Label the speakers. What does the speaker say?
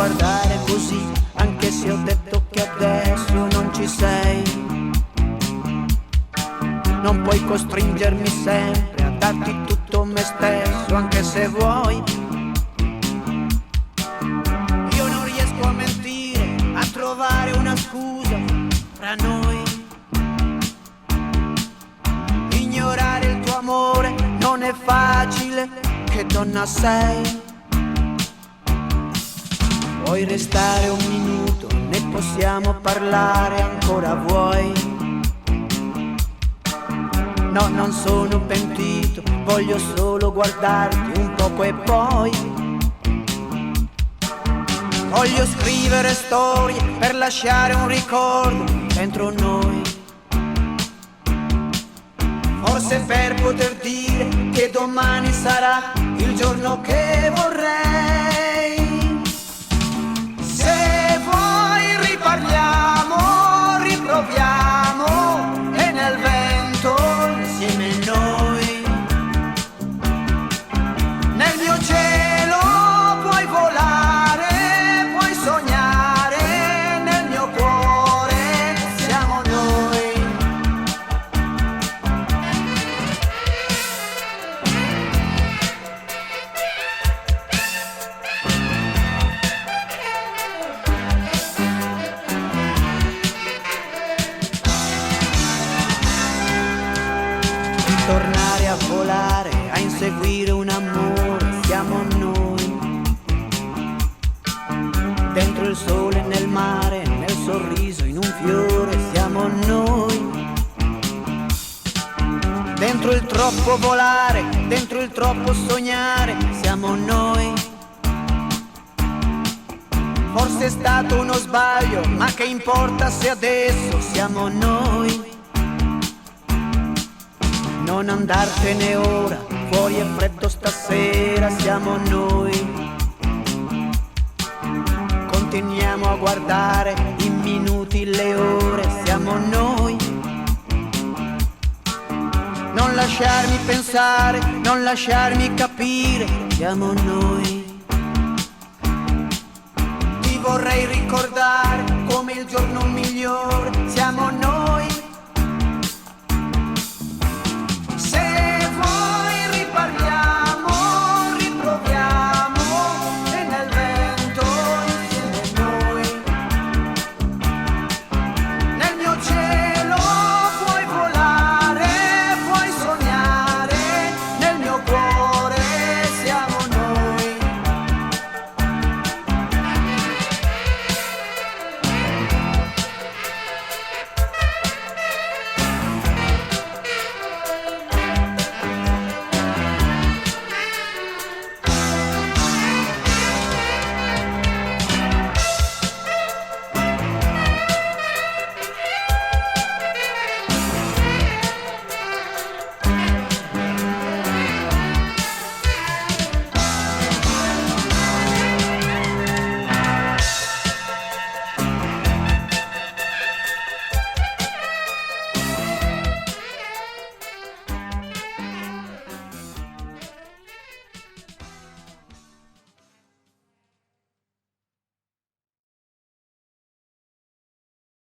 Speaker 1: guardare così, anche se ho detto che adesso non ci sei. Non puoi costringermi sempre a darti tutto me stesso, anche se vuoi. Io non riesco a mentire, a trovare una scusa fra noi. Ignorare il tuo amore non è facile, che donna sei. Vuoi restare un minuto, ne possiamo parlare ancora, vuoi? No, non sono pentito, voglio solo guardarti un poco e poi voglio scrivere storie per lasciare un ricordo dentro noi. Forse per poter dire che domani sarà il giorno che vorrei. Se vuoi riparliamo, riproviamo e nel vento insieme noi. Nel mio cielo puoi volare, puoi sognare, nel mio cuore siamo noi. Tornare a volare, a inseguire un amore, siamo noi. Dentro il sole, nel mare, nel sorriso, in un fiore, siamo noi. Dentro il troppo volare, dentro il troppo sognare, siamo noi. Forse è stato uno sbaglio, ma che importa se adesso siamo noi. Non andartene ora, fuori è freddo stasera, siamo noi. Continuiamo a guardare i minuti, le ore, siamo noi. Non lasciarmi pensare, non lasciarmi capire, siamo noi. Ti vorrei ricordare